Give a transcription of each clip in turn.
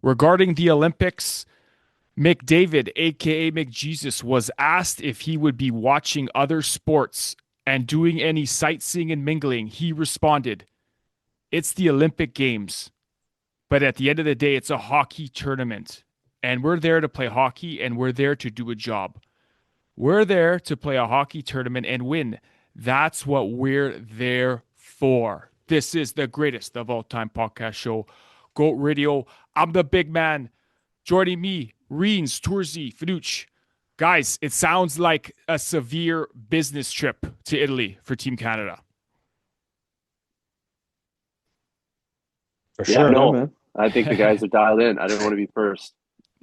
Regarding the Olympics, McDavid, aka McJesus, was asked if he would be watching other sports and doing any sightseeing and mingling. He responded, "It's the Olympic Games, but at the end of the day, it's a hockey tournament. And we're there to play hockey and we're there to do a job. We're there to play a hockey tournament and win. That's what we're there for." This is the greatest of all time podcast show, Goat Radio. I'm the big man. Joining me, Reens, Turzi, Finucci. Guys, it sounds like a severe business trip to Italy for Team Canada. For Yeah, sure. no, man. I think the guys are dialed in. I didn't want to be first.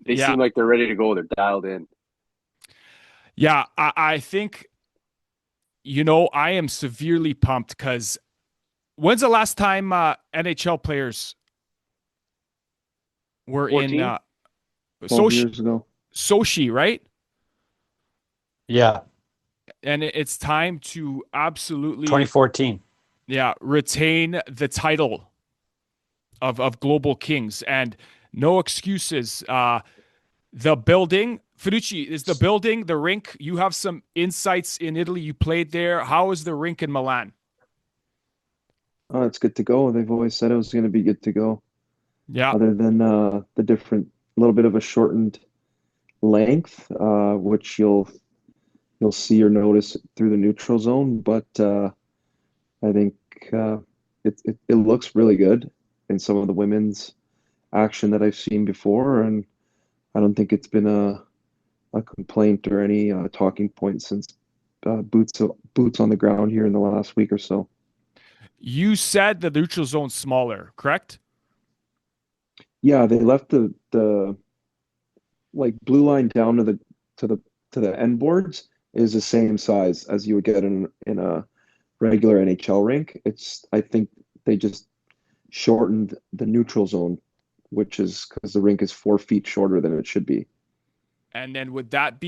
They Yeah. seem like they're ready to go. They're dialed in. Yeah, I think, I am severely pumped because when's the last time NHL players were 14? in 12 years ago. Sochi, right? Yeah. And it's time to absolutely 2014. retain the title of Global Kings and no excuses. The building, Finucci, is the building, the rink. You have some insights in Italy. You played there. How is the rink in Milan? Oh, it's good to go. They've always said it was going to be good to go. Yeah. Other than the different, little bit of a shortened length, which you'll see or notice through the neutral zone. But I think it looks really good in some of the women's action that I've seen before, and I don't think it's been a complaint or any talking point since boots on the ground here in the last week or so. You said the neutral zone's smaller, correct? Yeah, they left the like blue line down to the end boards is the same size as you would get in a regular NHL rink. I think they just shortened the neutral zone, which is because the rink is 4 feet shorter than it should be. And then would that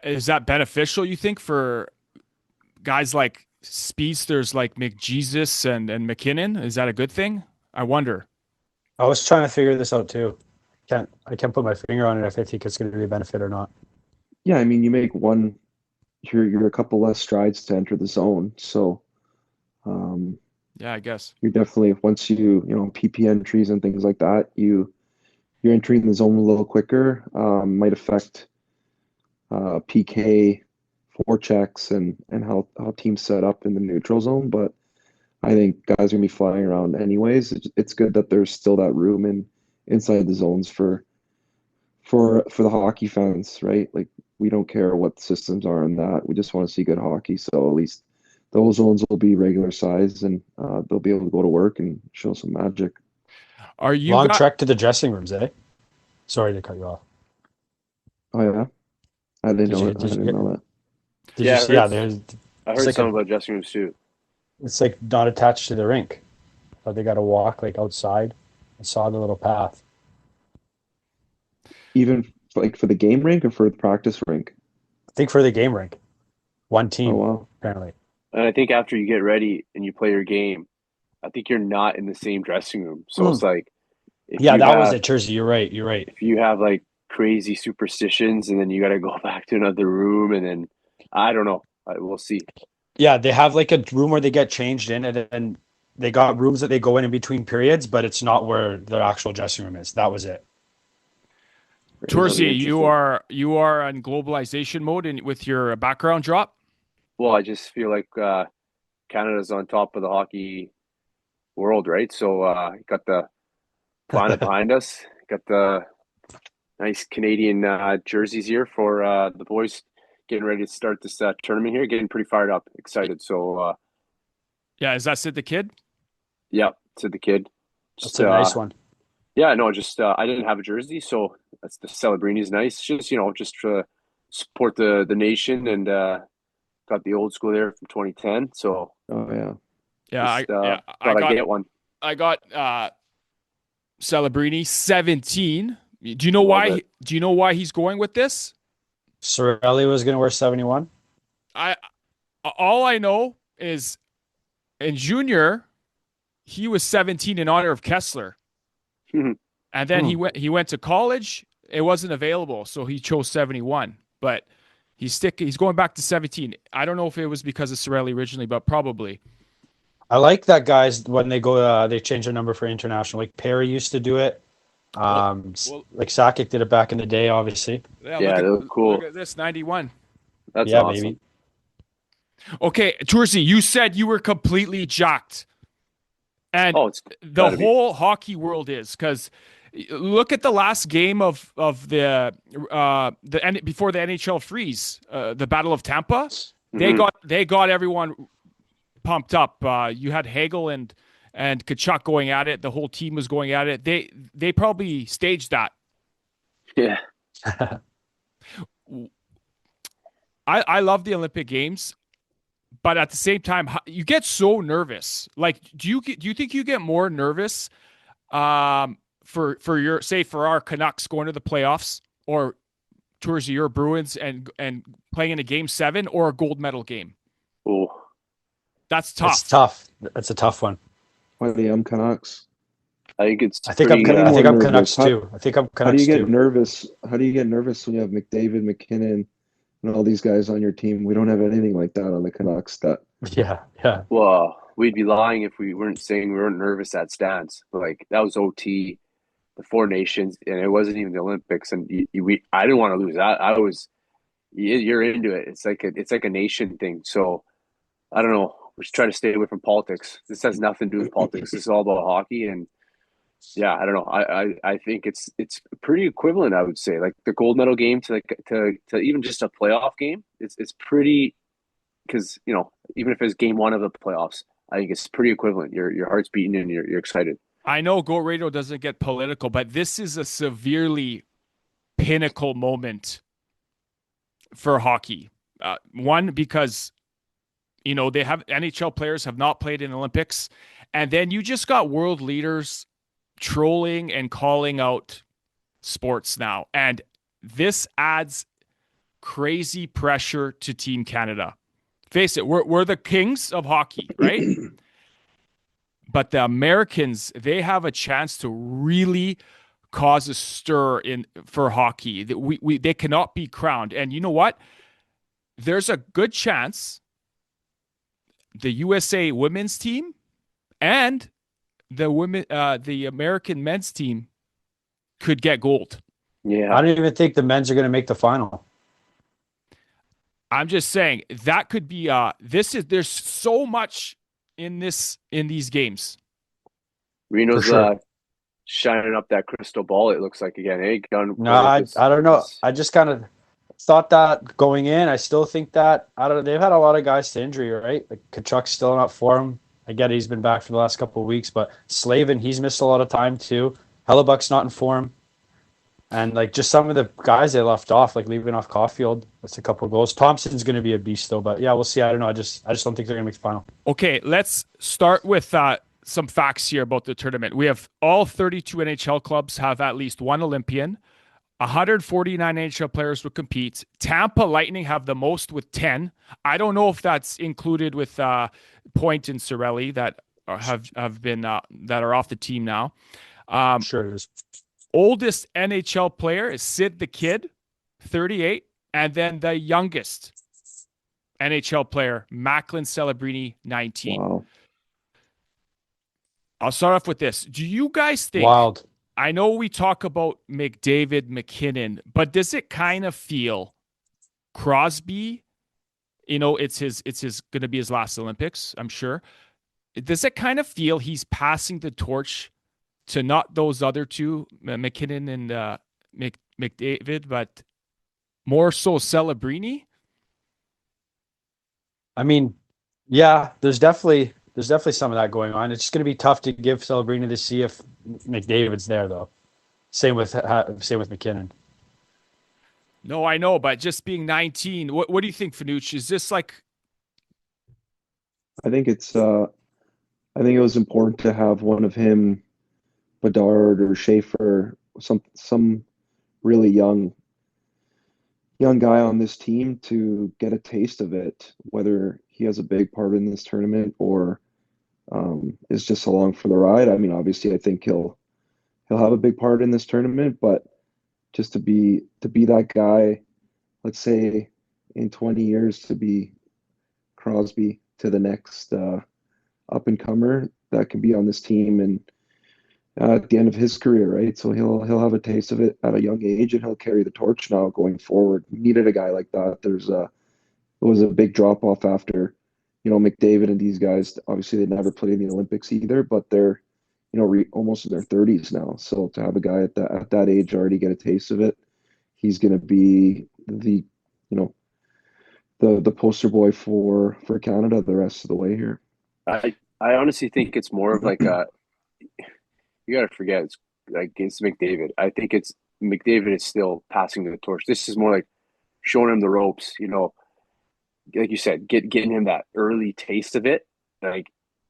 is that beneficial, you think, for guys like speedsters like McJesus and McKinnon? Is that a good thing? I wonder. I was trying to figure this out too. I can't put my finger on it if I think it's going to be a benefit or not. Yeah, I mean, you make you're a couple less strides to enter the zone, so Yeah, I guess. you're definitely once PP entries and things like that, you're entering the zone a little quicker. Might affect PK, forechecks, and how teams set up in the neutral zone. But I think guys are gonna be flying around anyways. It's good that there's still that room inside the zones for the hockey fans, right? Like we don't care what systems are in that. We just want to see good hockey. So at least those zones will be regular size, and they'll be able to go to work and show some magic. Are you Long got, trek to the dressing rooms, eh? Sorry to cut you off. Oh yeah, I didn't Did know you it. I did you didn't get know that. did Yeah, you I see? heard, Yeah, I it's heard like something about dressing rooms too. it's like not attached to the rink, but they got to walk like outside. I saw the little path. Even like for the game rink or for the practice rink. I think for the game rink, one Oh team wow. apparently. And I think after you get ready and you play your game, I think you're not in the same dressing room. So it's Mm. like if Yeah, you that was have it, Jersey. You're right. You're right. if you have like crazy superstitions and then you got to go back to another room and then I don't know. We'll see. Yeah, they have like a room where they get changed in, and then they got rooms that they go in between periods, but it's not where their actual dressing room is. That was it. That'll be Torsi, you interesting. are in globalization mode and with your background drop? Well, I just feel like Canada's on top of the hockey world, right? So got the planet behind us, got the nice Canadian jerseys here for the boys getting ready to start this tournament here. Getting pretty fired up, excited. So, Yeah, is that Sid the Kid? yeah, to the kid. That's Just, a nice one. yeah, no, just I didn't have a jersey, so that's the Celebrini is nice. Just just to support the nation and got the old school there from 2010. So Oh yeah. Yeah, just I thought I'd got get one. Celebrini 17. Do you know Love why it. do you know why he's going with this? Sorelli was going to wear 71. I all I know is in junior he was 17 in honor of Kessler. Mhm. And then he went to college. It wasn't available, so he chose 71. But he's going back to 17. I don't know if it was because of Sorelli originally, but probably. I like that guys when they go they change their number for international. Like Perry used to do it. Well, well, Like Sakic did it back in the day, obviously. yeah. Yeah, they look Look cool. at this 91. That's Yeah, awesome. baby. Okay, Toursey, you said you were completely jacked, and Oh, it's the gotta be. whole hockey world is because look at the last game of before the NHL freeze, the Battle of Tampa. They Mhm. got everyone pumped up. You had Hagel and Kachuk going at it. The whole team was going at it. They probably staged that. Yeah. I love the Olympic Games, but at the same time, you get so nervous. Like, do you think you get more nervous for your say for our Canucks going to the playoffs or towards your Bruins and playing in a game 7 or a gold medal game? Oh, That's It's tough. tough. That's a tough one. Why the Canucks? I think it's I think I'm pretty. Way I more think I'm nervous. Canucks too. I think I'm How do you Canucks get too. nervous? How do you get nervous when you have McDavid, McKinnon, and all these guys on your team? We don't have anything like that on the Canucks. That Yeah, yeah. Well, we'd be lying if we weren't saying we weren't nervous at stands. Like that was OT, the Four Nations, and it wasn't even the Olympics. And I didn't want to lose. You're into it. It's like a nation thing. So I don't know. We should try to stay away from politics. This has nothing to do with politics. This is all about hockey. And yeah, I don't know. I think it's pretty equivalent. I would say like the gold medal game to even just a playoff game. It's pretty because even if it's game 1 of the playoffs, I think it's pretty equivalent. Your heart's beating and you're excited. I know Go Radio doesn't get political, but this is a severely pinnacle moment for hockey. One, because they have NHL players have not played in Olympics, and then you just got world leaders trolling and calling out sports now, and this adds crazy pressure to Team Canada. Face it, we're the kings of hockey, right? But the Americans, they have a chance to really cause a stir for hockey. They cannot be crowned. And you know what? There's a good chance the USA women's team and the American men's team could get gold. Yeah, I don't even think the men's are going to make the final. I'm just saying that could be there's so much in these games. Reno's sure. shining up that crystal ball. It looks like again. Hey, No, I don't know. I just kind of thought that going in. I still think that I don't. They've had a lot of guys to injury, right? Like Kachuk's still not for him. I get he's been back for the last couple of weeks, but Slavin, he's missed a lot of time too. Hellebuck's not in form. And like just some of the guys they left off, like leaving off Caulfield, that's a couple of goals. Thompson's going to be a beast though, but yeah, we'll see. I don't know. I just don't think they're going to make the final. Okay, let's start with some facts here about the tournament. We have all 32 NHL clubs have at least one Olympian. 149 NHL players will compete. Tampa Lightning have the most with 10. I don't know if that's included with Point and Sorelli that have been that are off the team now. Sure it is. Oldest NHL player is Sid the Kid, 38, and then the youngest NHL player, Macklin Celebrini, 19. wow. I'll start off with this. Do you guys think? Wild. I know we talk about McDavid, McKinnon, but does it kind of feel Crosby? It's going to be his last Olympics, I'm sure. Does it kind of feel he's passing the torch to not those other two, McKinnon and McDavid, but more so Celebrini? I mean, yeah, there's definitely some of that going on. It's just going to be tough to give Celebrini to see if McDavid's there, though. Same with McKinnon. No, I know, but just being 19, what do you think, Fanucci? Is this like? I think I think it was important to have one of him, Bedard or Schaefer, some really young guy on this team to get a taste of it, whether he has a big part in this tournament or is just along for the ride. I mean, obviously, I think he'll have a big part in this tournament, but just to be that guy, let's say in 20 years to be Crosby to the next up and comer that can be on this team and at the end of his career, right? So he'll have a taste of it at a young age, and he'll carry the torch now going forward. We needed a guy like that. It was a big drop off after, McDavid and these guys. Obviously, they never played in the Olympics either, but they're almost in their 30s now. So to have a guy at that age already get a taste of it, he's going to be you know the poster boy for Canada the rest of the way here. I honestly think it's more of like a you got to forget it's like it's McDavid. I think it's McDavid is still passing the torch. This is more like showing him the ropes. Like you said, getting him that early taste of it. Like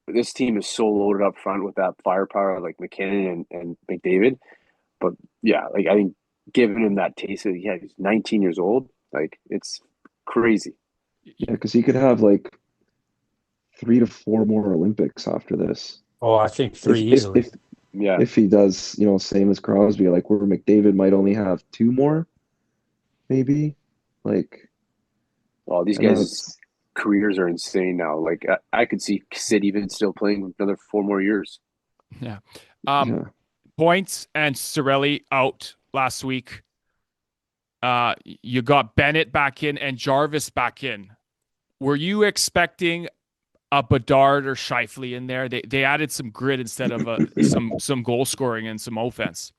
this team is so loaded up front with that firepower, like McKinnon and McDavid. But yeah, like I think giving him that taste of he's 19 years old. Like it's crazy. Yeah, because he could have like 3 to 4 more Olympics after this. Oh, I think If 3 if easily. if Yeah. if he does, same as Crosby, like where McDavid might only have 2 more, maybe. Like, Well, these and guys' that's careers are insane now. Like I could see Sid even still playing another 4 more years. Yeah. yeah. Points and Cirelli out last week. You got Bennett back in and Jarvis back in. Were you expecting a Bedard or Scheifele in there? They added some grit instead of some goal scoring and some offense.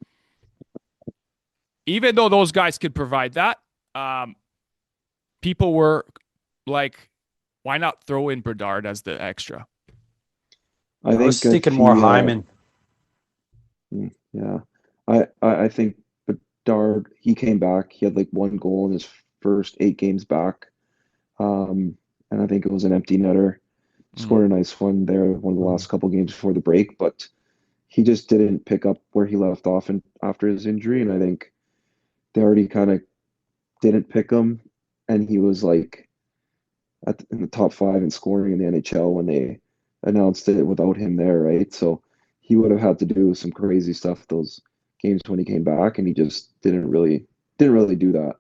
Even though those guys could provide that, people were like, why not throw in Bedard as the extra? I was thinking more Hyman. Yeah. I think Bedard, he came back. He had like 1 goal in his first 8 games back. And I think it was an empty netter. Scored a nice one there, one of the last couple games before the break, but he just didn't pick up where he left off after his injury. And I think they already kind of didn't pick him. And he was like in the top 5 in scoring in the NHL when they announced it without him there, right? So he would have had to do some crazy stuff those games when he came back, and he just didn't really do that.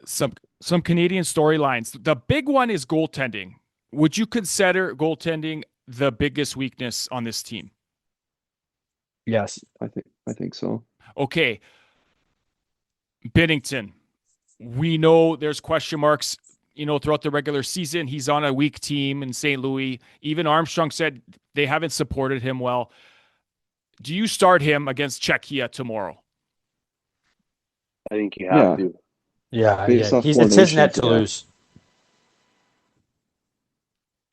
Some Canadian storylines. The big one is goaltending. Would you consider goaltending the biggest weakness on this team? Yes. I think so. Okay. Binnington. We know there's question marks, throughout the regular season. He's on a weak team in St. Louis. Even Armstrong said they haven't supported him well. Do you start him against Czechia tomorrow? I think you have to. Yeah, Based off it's his net to formations, lose.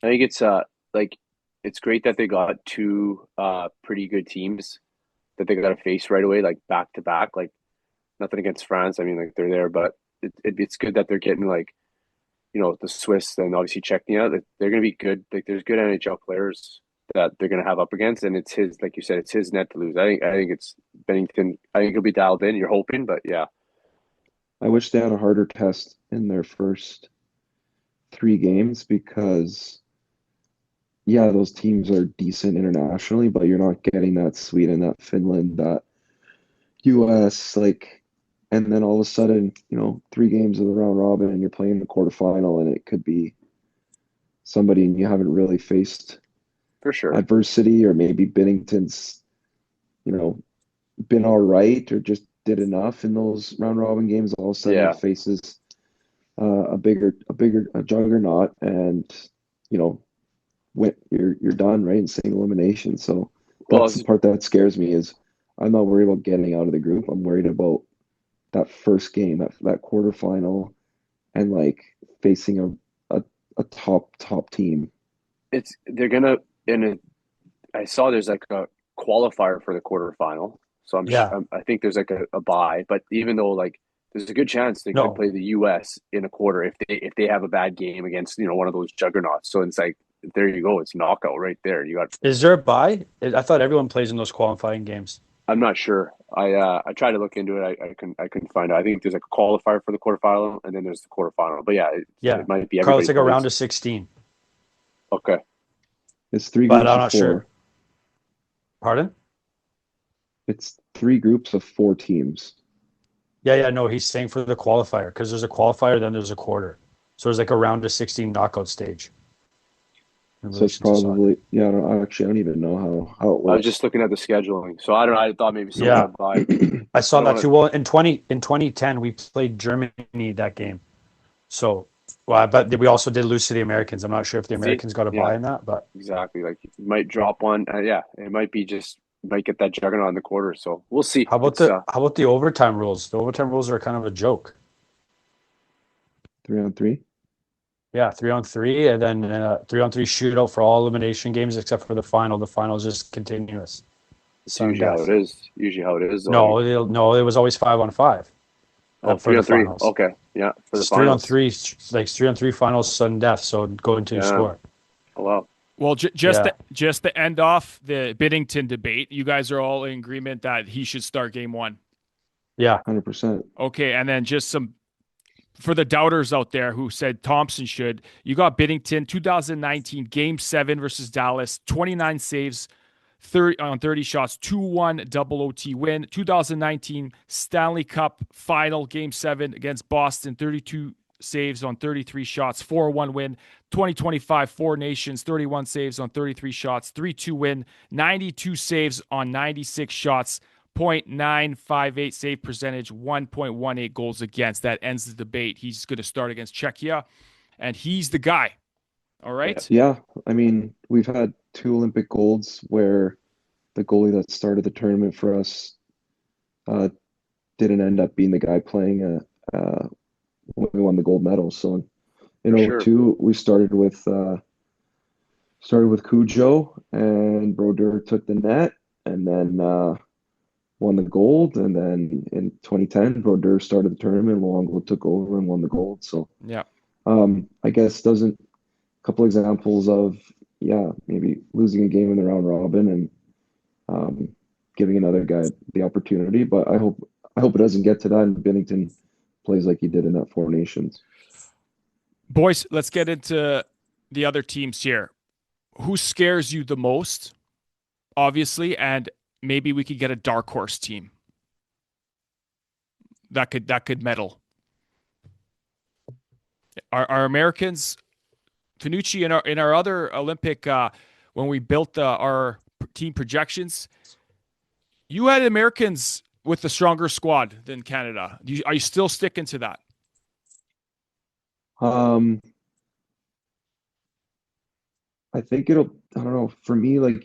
I think it's like it's great that they got 2 pretty good teams that they got to face right away, like back to back. Like nothing against France. I mean, like they're there, but it's good that they're getting like the Swiss and obviously Czechia. They're going to be good. Like there's good NHL players that they're going to have up against, and it's his, like you said, it's his net to lose. I think it's Bennington. I think he'll be dialed in. You're hoping, but yeah. I wish they had a harder test in their first 3 games because, yeah, those teams are decent internationally, but you're not getting that Sweden, that Finland, that US, like, and then all of a sudden, 3 games of the round robin and you're playing the quarterfinal and it could be somebody you haven't really faced For sure. adversity, or maybe Binnington's, been all right or just did enough in those round robin games. All of a sudden, he faces a juggernaut, and you're done, right, in single elimination. So that's the part that scares me. Is I'm not worried about getting out of the group. I'm worried about that first game, that quarterfinal, and like facing a top team. They're gonna I saw there's like a qualifier for the quarterfinal, so I think there's like a bye. But even though like there's a good chance they could play the U.S. in a quarter if they have a bad game against one of those juggernauts. So it's like there you go, it's knockout right there. You got. Is there a bye? I thought everyone plays in those qualifying games. I'm not sure. I tried to look into it. I couldn't find it. I think there's like a qualifier for the quarterfinal, and then there's the quarterfinal. But it might be. Carl, it's like a round of 16. Okay. It's 3 but groups I'm of not 4. Sure. Pardon? it's 3 groups of 4 teams. Yeah, no, he's saying for the qualifier because there's a qualifier, then there's a quarter. So there's like a round of 16 knockout stage in So it's relation to soccer. probably, yeah, I don't even know how it I was works. just looking at the scheduling, so I don't know. I thought maybe someone Yeah, would buy. I I saw don't that want too. Well, in 2010, we played Germany that game. So, well, but we also did lose to the Americans. I'm not sure if the to see. Americans got a Yeah, buy in that, but exactly. Like you might drop one. Yeah, it might be just might get that juggernaut in the quarter. So we'll see. It's how about the overtime rules? The overtime rules are kind of a joke. 3-on-3. Yeah, 3-on-3, and then 3-on-3 shootout for all elimination games except for the final. The final is just continuous. it's Sudden usually how it death. is. Usually how it is. Though. I mean, No, it was always 5-on-5 oh, for three the on three. finals. Okay, yeah, for the It's three on finals. three, like 3-on-3 finals, sudden death. So go into your Yeah. score. Oh wow. Well, Yeah, just to end off the Biddington debate, you guys are all in agreement that he should start game one. yeah. 100%. Okay, and then just some for the doubters out there who said Thompson should. You got Biddington 2019 Game 7 versus Dallas, 29 saves, 30 on 30 shots, 2-1 double OT win. 2019 Stanley Cup Final Game 7 against Boston, 32 saves on 33 shots, 4-1 win. 2025 Four Nations, 31 saves on 33 shots, 3-2 win, 92 saves on 96 shots. 0.958 save percentage, 1.18 goals against. That ends the debate. He's going to start against Czechia, and he's the guy. All Yeah. right. Yeah, I mean, we've had 2 Olympic golds where the goalie that started the tournament for us uh, didn't end up being the guy playing when we won the gold medal. So in For oh sure. 02, we started with Cujo, and Brodeur took the net, and then won the gold. And then in 2010, Brodeur started the tournament. Luongo took over and won the gold. So Yeah. I guess doesn't a couple examples of, yeah, maybe losing a game in the round robin and giving another guy the opportunity. But I hope it doesn't get to that and Bennington plays like he did in that Four Nations. Boys, let's get into the other teams here. Who scares you the most? Obviously, and maybe we could get a dark horse team that could medal. Our Americans, Finucci, in our other Olympic when we built our team projections, you had Americans with a stronger squad than Canada. Are you still sticking to that? I think I don't know, for me, like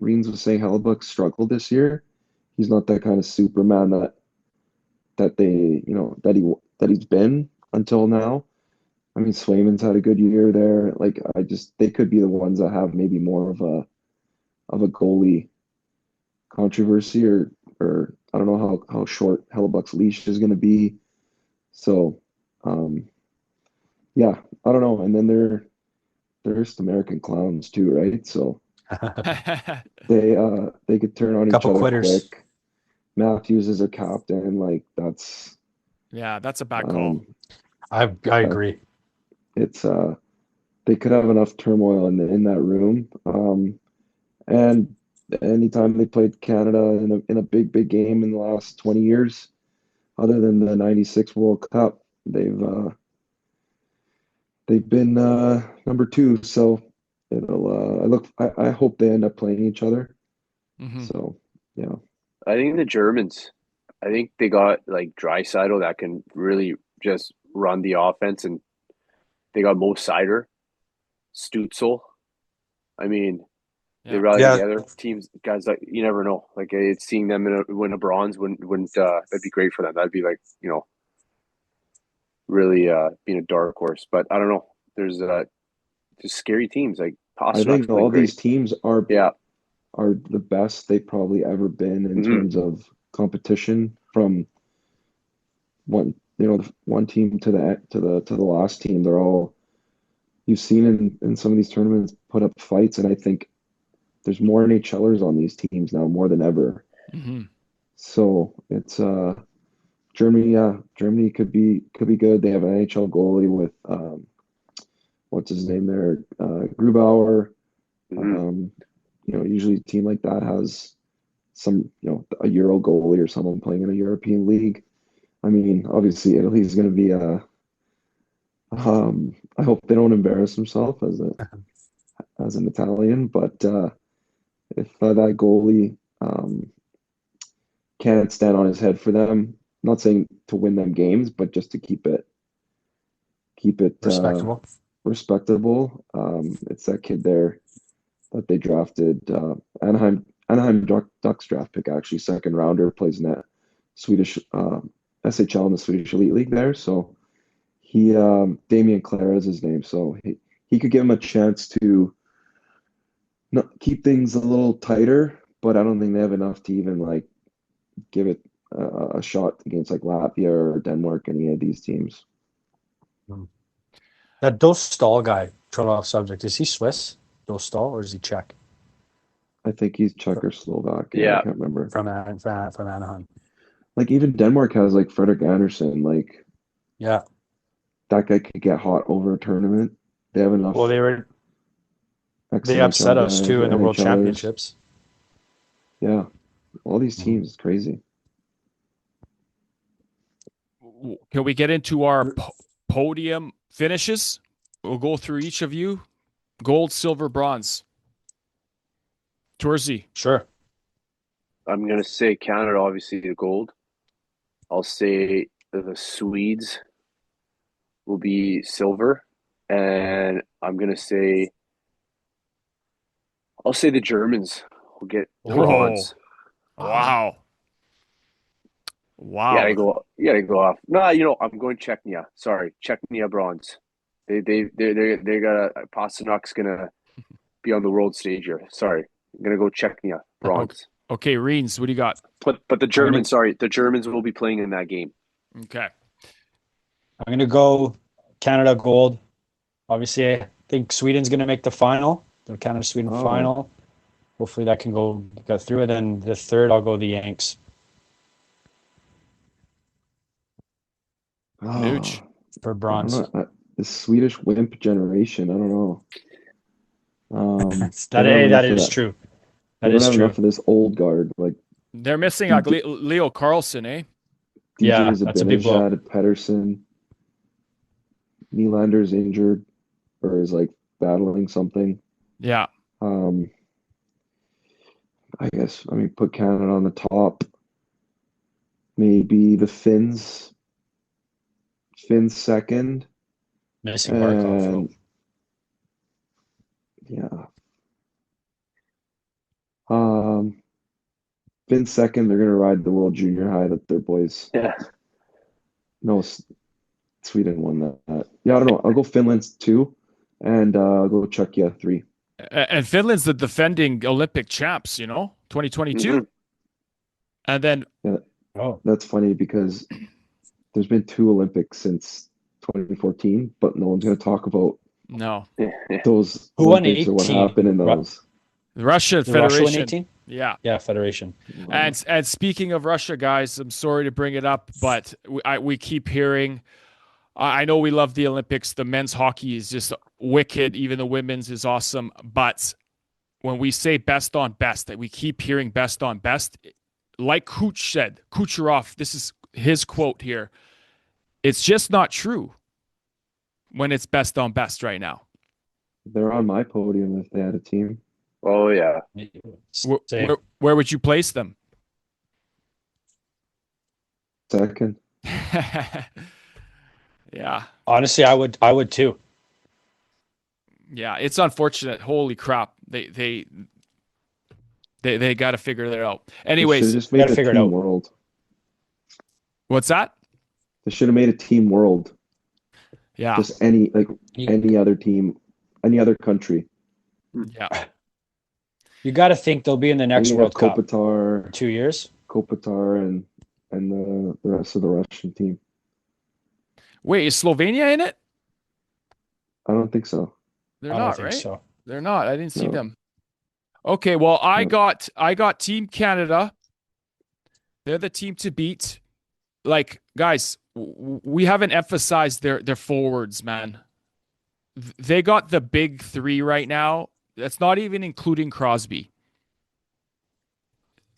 Reens was saying, Hellebuck struggled this year. He's not that kind of Superman that they, that he's been until now. I mean, Swayman's had a good year there. Like, they could be the ones that have maybe more of a goalie controversy, or I don't know how short Hellebuck's leash is going to be. So, yeah, I don't know. And then they're just American clowns too, right? So they could turn on each Couple other quitters. quick. Matthews is a captain, like that's Yeah, that's a bad call. um I that agree. it's they could have enough turmoil in that room. And anytime they played Canada in a big game in the last 20 years, other than the 96 World Cup, they've been number 2. So I hope they end up playing each other. Mm-hmm. So yeah. I think the Germans. I think they got like Draisaitl that can really just run the offense, and they got Mo Sider, Stutzel. I mean, they Yeah. rally Yeah, together. Teams, guys, like you never know. Like it's seeing them win a bronze wouldn't that'd be great for them. That'd be like really being a dark horse. But I don't know. There's just scary teams. Like I Pasternak's think playing all great. these teams are Yeah. are the best they've probably ever been in Hmm. terms of competition, from one team to the last team. They're all, you've seen in some of these tournaments, put up fights, and I think there's more NHLers on these teams now more than ever. Mm-hmm. So it's Germany. Yeah, Germany could be good. They have an NHL goalie with what's his name there, Grubauer. Hmm. Um, Usually a team like that has some, a Euro goalie or someone playing in a European league. I mean, obviously Italy's going to be I hope they don't embarrass themselves as an Italian, but if that goalie can't stand on his head for them, not saying to win them games, but just to keep it Respectable. respectable. It's that kid there that they drafted, Anaheim Ducks draft pick, actually, second rounder, plays in that Swedish SHL in the Swedish Elite League there. So he Damian Clara is his name. So he could give him a chance to not keep things a little tighter, but I don't think they have enough to even like give it a shot against like Latvia or Denmark, any of these teams. That Dostal guy, turn off subject, is he Swiss? Dostal, or is he Czech? I think he's Czech or Slovak. Yeah. I can't remember. From Anaheim. Like even Denmark has like Fredrik Andersen. Like Yeah. that guy could get hot over a tournament. They have enough. Well, they upset us too in the World Championships. Yeah. All these teams, it's crazy. Can we get into our podium finishes? We'll go through each of you. Gold, silver, bronze. Tourzy. Sure. I'm going to say Canada, obviously, the gold. I'll say the Swedes will be silver. And I'll say the Germans will get bronze. Wow. Wow. You gotta go off. No, I'm going Czechia. Sorry, Czechia bronze. They got Pasternak's gonna be on the world stage here. Sorry, I'm gonna go Czechia bronze. Okay, Reens, what do you got? But the Germans, the Germans will be playing in that game. Okay. I'm gonna go Canada gold. Obviously, I think Sweden's gonna make the final. The Canada-Sweden final. Hopefully that can get through it. And the third, I'll go the Yanks. Nooch. For bronze. The Swedish wimp generation. I don't know. That is true. That is true. Enough of this old guard. Like they're missing Leo Carlson, eh? Yeah, that's a big blow. Pedersen. Nylander's injured or is like battling something. Yeah. I guess, put Canada on the top. Maybe the Finns second. Missing Barkov. Yeah. Finns second. They're going to ride the World Junior high that their boys. Yeah. No, Sweden won that. Yeah, I don't know. I'll go Finland 2, and I'll go Czechia 3. And Finland's the defending Olympic champs, 2022. Mm-hmm. And then... That's funny because there's been 2 Olympics since 2014, but no one's going to talk about those Who Olympics won 18? Or what happened in those. Russia Federation. Russia 18? Yeah, Federation. And speaking of Russia, guys, I'm sorry to bring it up, but we keep hearing... I know we love the Olympics. The men's hockey is just wicked. Even the women's is awesome. But when we say best on best, that we keep hearing best on best, like Kuch said, Kucherov, this is his quote here. It's just not true when it's best on best right now. They're on my podium if they had a team. Oh, yeah. Where would you place them? Second. Yeah. Honestly, I would too. Yeah, it's unfortunate. Holy crap. They got to figure that out. Anyways, just made a team world. What's that? They should have made a team world. Yeah. Just any other team, any other country. Yeah. You got to think they'll be in the next World Cup. Kopitar, 2 years. Kopitar and the rest of the Russian team. Wait, is Slovenia in it? I don't think so. They're not, right? So. They're not. I didn't see them. Okay, well, I got Team Canada. They're the team to beat. Like, guys, we haven't emphasized their forwards, man. They got the big 3 right now. That's not even including Crosby.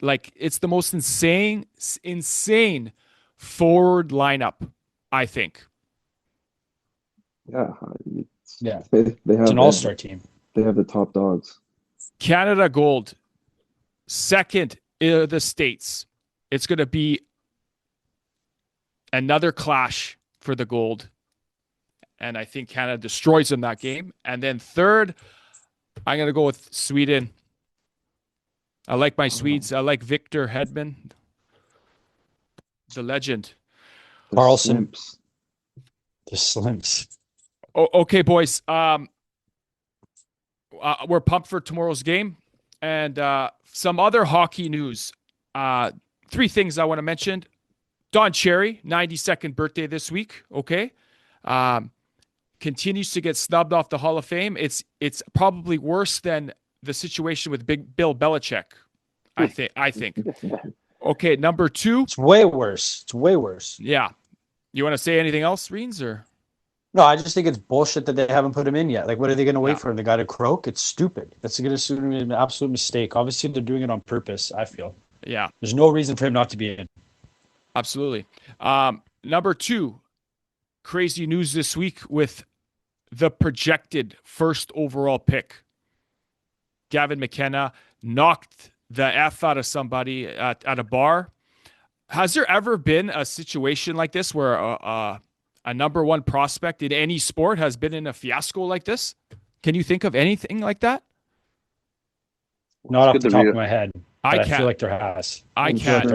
Like it's the most insane forward lineup, I think. Yeah, Yeah, they it's have an all-star team. they have the top dogs. Canada Gold, second in the States. It's going to be another clash for the gold. And I think Canada destroys them that game. And then third, I'm going to go with Sweden. I like my Swedes. I like Victor Hedman, the legend. The Carlson. Slimps. The Slims. Okay, boys. We're pumped for tomorrow's game. And some other hockey news. Three things I want to mention. Don Cherry, 92nd birthday this week. Okay. Continues to get snubbed off the Hall of Fame. It's probably worse than the situation with Big Bill Belichick. I think. Okay, number two. It's way worse. It's way worse. Yeah. You want to say anything else, Reens, or? No, I just think it's bullshit that they haven't put him in yet. Like, what are they going to wait Yeah. for him? The guy to croak? It's stupid. That's going to be an absolute mistake. Obviously, they're doing it on purpose, I feel. Yeah. There's no reason for him not to be in. Absolutely. Number two, crazy news this week with the projected first overall pick. Gavin McKenna knocked the F out of somebody at a bar. Has there ever been a situation like this where a number one prospect in any sport has been in a fiasco like this? Can you think of anything like that? Not off the top of my head. I I can't. feel like there has. I can't.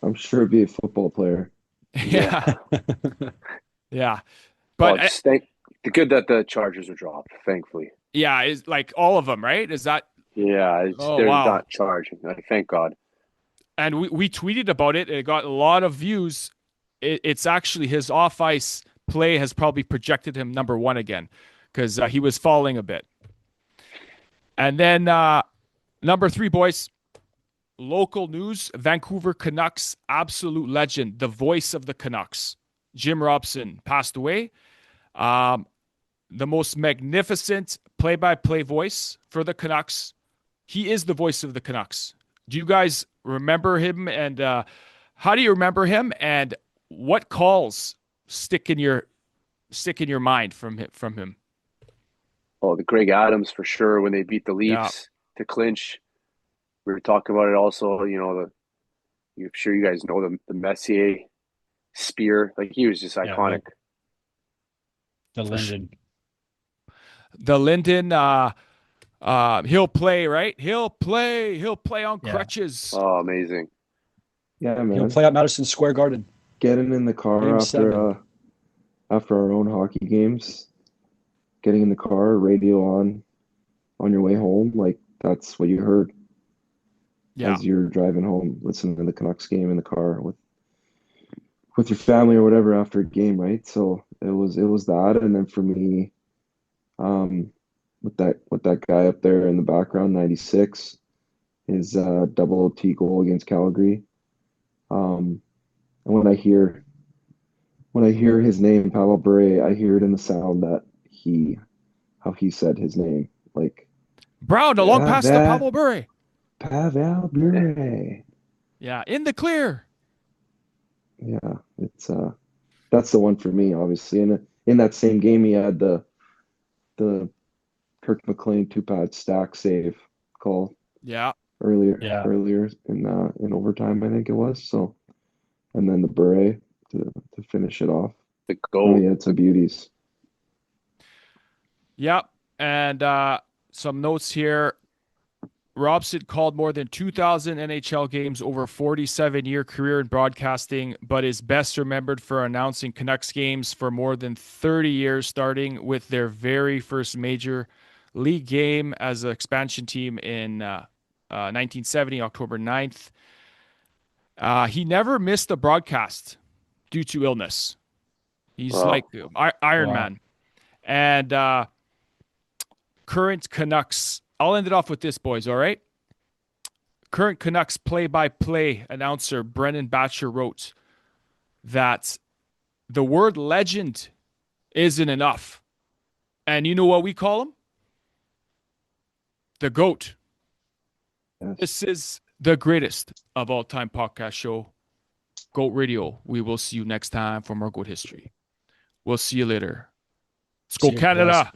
I'm sure it'd be a football player. Yeah. Yeah. But the good that the charges are dropped, thankfully. Yeah, is like all of them, right? Is that? Yeah, they're not charging. Thank God. And we tweeted about it. It got a lot of views. It's actually his off-ice play has probably projected him number one again because he was falling a bit. And then number three, boys, local news, Vancouver Canucks, absolute legend, the voice of the Canucks, Jim Robson, passed away. The most magnificent play-by-play voice for the Canucks. He is the voice of the Canucks. Do you guys remember him? And how do you remember him? And what calls stick in your mind from him? Oh, the Greg Adams for sure when they beat the Leafs to clinch. We were talking about it also. You know, I'm sure you guys know the Messier spear. Like he was just iconic. The Linden. The Linden. He'll play, right? He'll play on crutches. Oh, amazing. Yeah, man. He'll play at Madison Square Garden. Getting in the car after our own hockey games, getting in the car, radio on your way home, like that's what you heard. Yeah. As you're driving home, listening to the Canucks game in the car with your family or whatever after a game, right? So it was that, and then for me, with that guy up there in the background, 96, his double OT goal against Calgary. And when I hear his name, Pavel Bure, I hear it in the sound that how he said his name, like Brown, a long pass to Pavel Bure. Pavel Bure. Yeah, in the clear. Yeah, it's that's the one for me, obviously. And in that same game, he had the Kirk McLean two-pad stack save call. Yeah. Earlier in overtime, I think it was. So, and then the Bure to finish it off. The goal. Yeah, it's a beauties. Yep. And some notes here. Robson called more than 2,000 NHL games over a 47-year career in broadcasting, but is best remembered for announcing Canucks games for more than 30 years, starting with their very first major league game as an expansion team in 1970, October 9th. He never missed a broadcast due to illness. He's like Iron Man. And current Canucks, I'll end it off with this, boys, all right? Current Canucks play-by-play announcer Brennan Batcher wrote that the word legend isn't enough. And you know what we call him? The GOAT. Yes. the greatest of all time podcast show, Goat Radio. We will see you next time for more Goat history. We'll see you later. Let's go, See you, boys. Canada.